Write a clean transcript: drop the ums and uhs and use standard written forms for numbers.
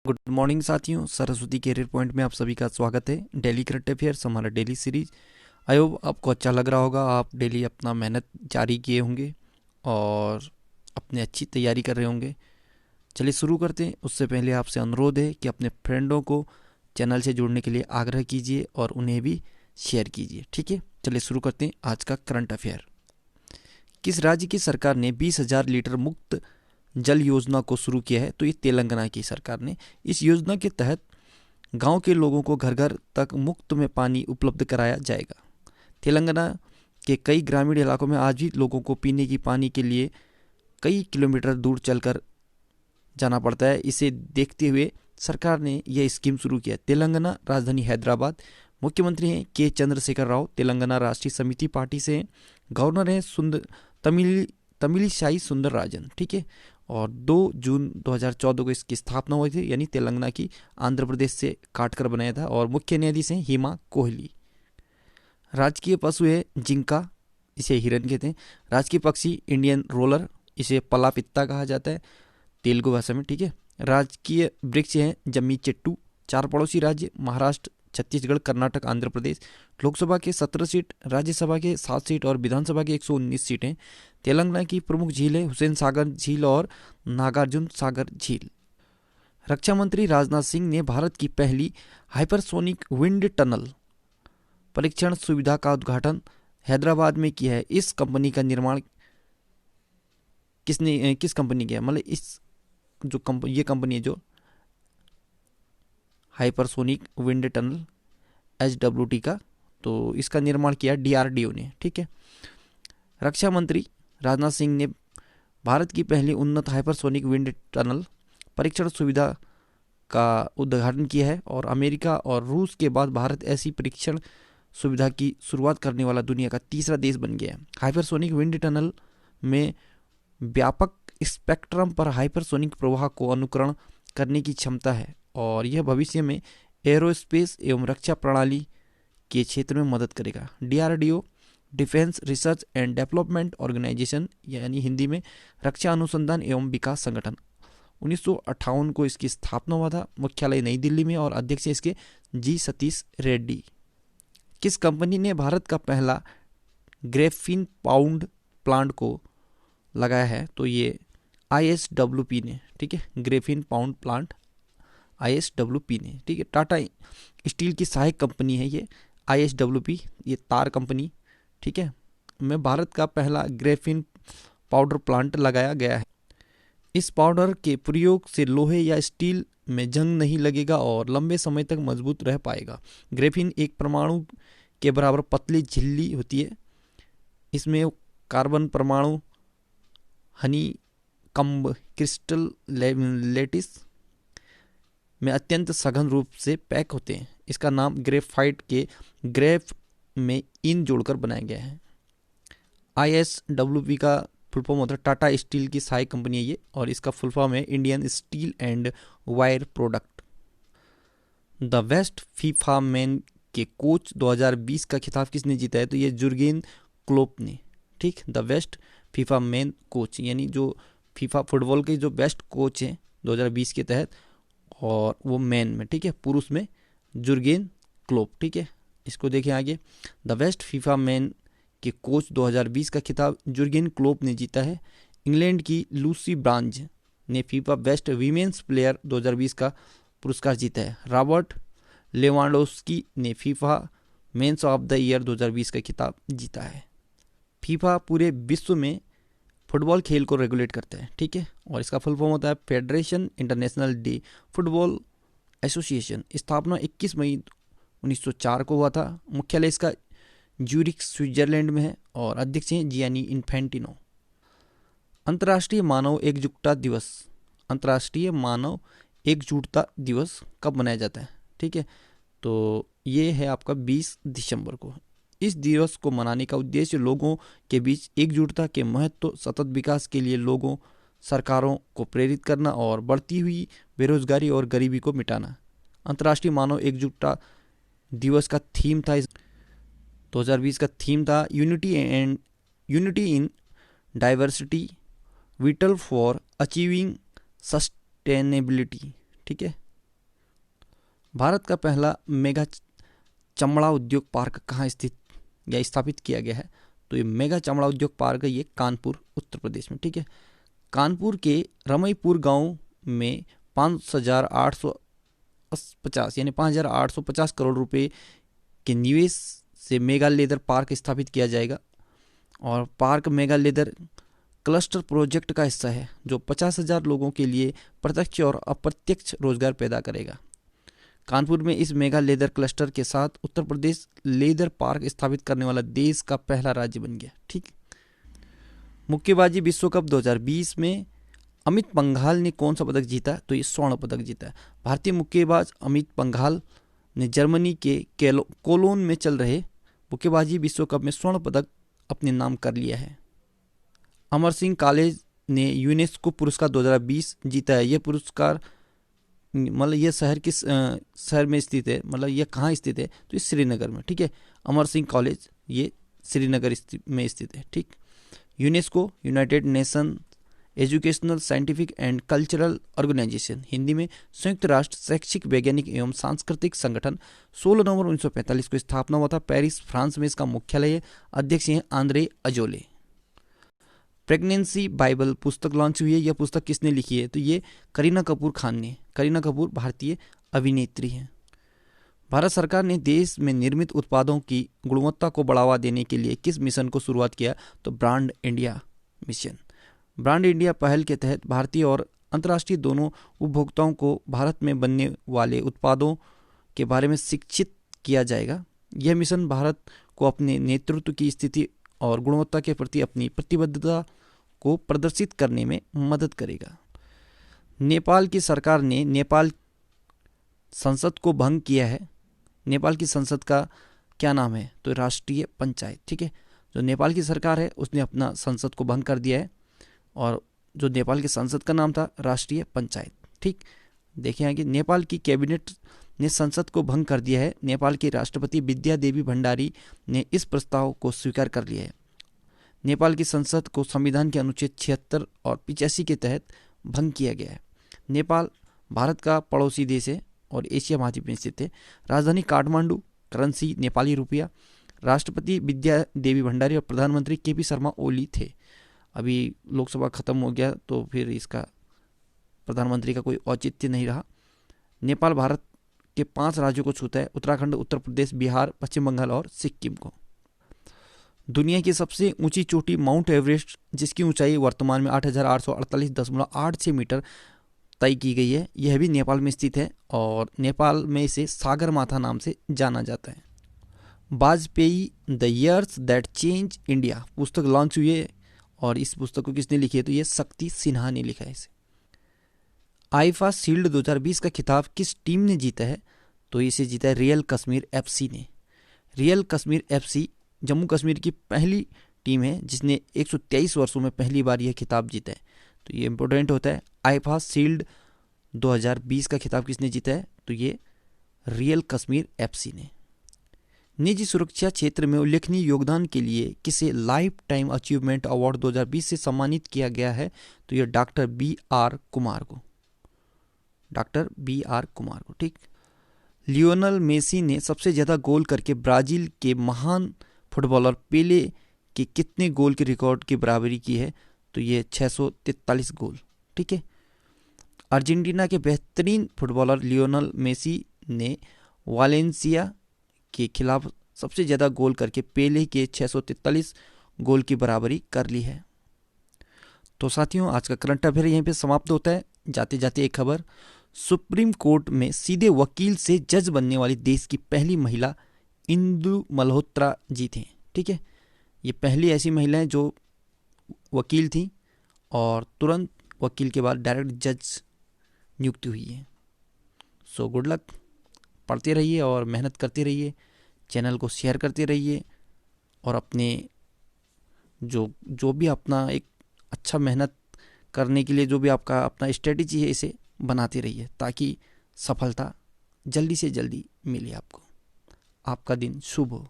Good morning साथियों, Saraswati career point में आप सभी का स्वागत है। डेली करंट अफेयर्स हमारा डेली सीरीज। आई होप आपको अच्छा लग रहा होगा। आप डेली अपना मेहनत जारी किए होंगे और अपने अच्छी तैयारी कर रहे होंगे। चलिए शुरू करते हैं। उससे पहले आपसे अनुरोध है कि अपने फ्रेंडों को चैनल से जुड़ने के लिए आग्रह कीजिए और उन्हें भी शेयर कीजिए। ठीक है, चलिए शुरू करते हैं आज का करंट अफेयर। किस राज्य की सरकार ने 20,000 लीटर मुक्त जल योजना को शुरू किया है? तो ये तेलंगाना की सरकार ने। इस योजना के तहत गांव के लोगों को घर घर तक मुफ्त में पानी उपलब्ध कराया जाएगा। तेलंगाना के कई ग्रामीण इलाकों में आज भी लोगों को पीने की पानी के लिए कई किलोमीटर दूर चलकर जाना पड़ता है। इसे देखते हुए सरकार ने यह स्कीम शुरू किया। तेलंगाना राजधानी हैदराबाद। मुख्यमंत्री हैं के चंद्रशेखर राव, तेलंगाना राष्ट्रीय समिति पार्टी से हैं। गवर्नर हैं तमिलिसाई सुंदरराजन। ठीक है, और 2 जून 2014 को इसकी स्थापना हुई थी, यानी तेलंगाना की आंध्र प्रदेश से काटकर बनाया था। और मुख्य न्यायाधीश हैं हिमा कोहली। राजकीय पशु है जिंका, इसे हिरन कहते हैं। राजकीय पक्षी इंडियन रोलर, इसे पलापित्ता कहा जाता है तेलुगु भाषा में। ठीक है, राजकीय वृक्ष है जम्मी चेट्टू। 4 पड़ोसी राज्य महाराष्ट्र, छत्तीसगढ़, कर्नाटक, आंध्र प्रदेश। लोकसभा के 17 सीट, राज्यसभा के 7 सीट और विधानसभा के 119 सीटें। तेलंगाना की प्रमुख झील है हुसैन सागर झील और नागार्जुन सागर झील। रक्षा मंत्री राजनाथ सिंह ने भारत की पहली हाइपरसोनिक विंड टनल परीक्षण सुविधा का उद्घाटन हैदराबाद में किया है। इस कंपनी का निर्माण किस कंपनी किया? मतलब इस जो ये कंपनी है जो हाइपरसोनिक विंड टनल HWT का, तो इसका निर्माण किया DRDO ने। ठीक है, रक्षा मंत्री राजनाथ सिंह ने भारत की पहली उन्नत हाइपरसोनिक विंड टनल परीक्षण सुविधा का उद्घाटन किया है। और अमेरिका और रूस के बाद भारत ऐसी परीक्षण सुविधा की शुरुआत करने वाला दुनिया का तीसरा देश बन गया है। हाइपरसोनिक विंड टनल में व्यापक स्पेक्ट्रम पर हाइपरसोनिक प्रवाह को अनुकरण करने की क्षमता है और यह भविष्य में एरोस्पेस एवं रक्षा प्रणाली के क्षेत्र में मदद करेगा। DRDO defence research and development organisation, यानी हिंदी में रक्षा अनुसंधान एवं विकास संगठन। 1958 को इसकी स्थापना हुआ था। मुख्यालय नई दिल्ली में और अध्यक्ष इसके जी सतीश रेड्डी। किस कंपनी ने भारत का पहला ग्रेफीन पाउडर प्लांट को लगाया है? तो ये ISWP ने। ठीक है, ग्रेफीन पाउडर प्लांट ISWP ने। ठीक है, टाटा स्टील की सहायक कंपनी है ये ISWP, ये तार कंपनी। ठीक है, में भारत का पहला ग्रेफीन पाउडर प्लांट लगाया गया है। इस पाउडर के प्रयोग से लोहे या स्टील में जंग नहीं लगेगा और लंबे समय तक मजबूत रह पाएगा। ग्रेफीन एक परमाणु के बराबर पतली झिल्ली होती है। इसमें कार्बन परमाणु हनी कम्ब क्रिस्टल लेटिस में अत्यंत सघन रूप से पैक होते हैं। इसका नाम ग्रेफाइट के ग्रेफ में इन जोड़कर बनाया गया है। ISWP का फुल फॉर्म होता है टाटा स्टील की सहायक कंपनी है ये, और इसका फुल फॉर्म है Indian steel and wire product. The best FIFA man के कोच 2020 का खिताब किसने जीता है? तो ये जुर्गेन क्लोप ने। ठीक, the best FIFA man coach, यानी जो फीफा फुटबॉल के जो बेस्ट कोच हैं 2020 के तहत, और वो मैन में, ठीक है, पुरुष में जुर्गेन क्लोप। ठीक है, इसको देखें आगे। द बेस्ट फीफा मैन के कोच 2020 का खिताब जुर्गेन क्लोप ने जीता है। इंग्लैंड की लूसी ब्रांज ने फीफा बेस्ट वीमेंस प्लेयर 2020 का पुरस्कार जीता है। रॉबर्ट लेवांडोव्स्की ने FIFA mains of the year 2020 का खिताब जीता है। फीफा पूरे विश्व में फुटबॉल खेल को रेगुलेट करता है। ठीक है, और इसका फुल फॉर्म होता है federation international day football association. स्थापना 21 मई 1904 को हुआ था। मुख्यालय इसका ज्यूरिख स्विट्जरलैंड में है और अध्यक्ष हैं जियानी इन्फेंटिनो। अंतर्राष्ट्रीय मानव एकजुटता दिवस, अंतर्राष्ट्रीय मानव एकजुटता दिवस कब मनाया जाता है? ठीक है, तो ये है आपका 20 दिसंबर को। इस दिवस को मनाने का उद्देश्य लोगों के बीच एकजुटता के महत्व, सतत विकास के लिए लोगों, सरकारों को प्रेरित करना और बढ़ती हुई बेरोजगारी और गरीबी को मिटाना। अंतर्राष्ट्रीय मानव एकजुटता दिवस का थीम था 2020 का थीम था unity in diversity whittle for achieving sustainability. ठीक है, भारत का पहला मेगा चमड़ा उद्योग पार्क कहाँ स्थित या स्थापित किया गया है? तो ये मेगा चमड़ा उद्योग पार्क है, ये कानपुर उत्तर प्रदेश में। ठीक है, कानपुर के रमईपुर गांव में 5,850 यानी 5,850 करोड़ रुपए के निवेश से मेगा लेदर पार्क स्थापित किया जाएगा। और park mega leather cluster project का हिस्सा है जो 50,000 लोगों के लिए प्रत्यक्ष और अप्रत्यक्ष रोजगार पैदा करेगा। कानपुर में इस मेगा लेदर क्लस्टर के साथ उत्तर प्रदेश लेदर पार्क स्थापित करने वाला देश का पहला राज्य बन गया। ठीक, मुक्केबाजी विश्व कप 2020 में अमित पंघाल ने कौन सा पदक जीता? तो ये स्वर्ण पदक जीता है। भारतीय मुक्केबाज अमित पंघाल ने जर्मनी के कोलोन में चल रहे मुक्केबाजी विश्व कप में स्वर्ण पदक अपने नाम कर लिया है। अमर सिंह कॉलेज ने यूनेस्को पुरस्कार 2020 जीता है। यह पुरस्कार मतलब यह शहर किस शहर में स्थित है, मतलब यह कहाँ स्थित है? तो ये श्रीनगर में। ठीक है, अमर सिंह कॉलेज ये श्रीनगर में स्थित है। ठीक, UNESCO united nation educational scientific and cultural organisation, Hindi में संयुक्त राष्ट्र शैक्षिक वैज्ञानिक एवं सांस्कृतिक संगठन, 16 नवंबर 1945 को स्थापना हुआ था। पेरिस फ्रांस में इसका मुख्यालय है। अध्यक्ष हैं आंद्रे अजोले। प्रेगनेंसी बाइबल पुस्तक लॉन्च हुई है। यह पुस्तक किसने लिखी है? तो ये करीना कपूर खान ने। करीना कपूर भारतीय अभिनेत्री हैं। भारत सरकार ने देश में निर्मित उत्पादों की गुणवत्ता को बढ़ावा देने के लिए किस मिशन को शुरुआत किया? तो brand India mission. Brand India पहल के तहत भारतीय और अंतर्राष्ट्रीय दोनों उपभोक्ताओं को भारत में बनने वाले उत्पादों के बारे में शिक्षित किया जाएगा। यह मिशन भारत को अपने नेतृत्व की स्थिति और गुणवत्ता के प्रति अपनी प्रतिबद्धता को प्रदर्शित करने में मदद करेगा। नेपाल की सरकार ने नेपाल संसद को भंग किया है। नेपाल की संसद का क्या नाम है? तो राष्ट्रीय पंचायत। ठीक है, जो नेपाल की सरकार है उसने अपना संसद को भंग कर दिया है और जो नेपाल की संसद का नाम था राष्ट्रीय पंचायत। ठीक, देखिए आगे, नेपाल की कैबिनेट ने संसद को भंग कर दिया है। नेपाल के राष्ट्रपति विद्या देवी भंडारी ने इस प्रस्ताव को स्वीकार कर लिया है। नेपाल की संसद को संविधान के अनुच्छेद 76 और 85 के तहत भंग किया गया है। नेपाल भारत का पड़ोसी देश है और एशिया महाद्वीप में स्थित है। राजधानी काठमांडू, करेंसी नेपाली रुपया। राष्ट्रपति विद्या देवी भंडारी और प्रधानमंत्री केपी शर्मा ओली थे। अभी लोकसभा खत्म हो गया तो फिर इसका प्रधानमंत्री का कोई औचित्य नहीं रहा। नेपाल भारत के 5 राज्यों को छूता है: उत्तराखंड, उत्तर प्रदेश, बिहार, पश्चिम बंगाल और सिक्किम को। दुनिया की सबसे ऊंची चोटी माउंट एवरेस्ट, जिसकी ऊंचाई वर्तमान में 8,848.86 मीटर तय की गई है, यह भी नेपाल में स्थित है और नेपाल में इसे सागर माथा नाम से जाना जाता है। Vajpayee the years that change India पुस्तक लॉन्च हुई है और इस पुस्तक को किसने लिखी है? तो ये शक्ति सिन्हा ने लिखा है इसे। आईफा शील्ड 2020 का खिताब किस टीम ने जीता है? तो इसे जीता है रियल कश्मीर एफसी ने। रियल कश्मीर एफसी जम्मू कश्मीर की पहली टीम है जिसने 123 वर्षों में पहली बार यह खिताब जीता है, तो ये इंपॉर्टेंट होता है। आईफा शील्ड 2020 का खिताब किसने जीता है? तो ये रियल कश्मीर एफसी ने। निजी सुरक्षा क्षेत्र में उल्लेखनीय योगदान के लिए किसे लाइफ टाइम अचीवमेंट अवार्ड 2020 से सम्मानित किया गया है? तो ये डॉक्टर बी.आर. कुमार को। Doctor B R. कुमार को। ठीक, लियोनल मेसी ने सबसे ज़्यादा गोल करके ब्राजील के महान फुटबॉलर पेले के कितने गोल के रिकॉर्ड की बराबरी की है? तो ये 643 गोल। ठीक है, अर्जेंटीना के बेहतरीन फुटबॉलर लियोनल मेसी ने वालेंसिया के खिलाफ सबसे ज़्यादा गोल करके पेले के 643 गोल की बराबरी कर ली है। तो साथियों, आज का करंट अफेयर यहीं पे समाप्त होता है। जाते जाते एक खबर, सुप्रीम कोर्ट में सीधे वकील से जज बनने वाली देश की पहली महिला इंदु मल्होत्रा जी थी। ठीक है, ये पहली ऐसी महिला है जो वकील थी और तुरंत वकील के बाद डायरेक्ट जज नियुक्ति हुई है। सो गुड लक, पढ़ते रहिए और मेहनत करते रहिए, चैनल को शेयर करते रहिए और अपने जो भी अपना एक अच्छा मेहनत करने के लिए जो भी आपका अपना स्ट्रेटेजी है इसे बनाते रहिए ताकि सफलता जल्दी से जल्दी मिले आपको। आपका दिन शुभ हो।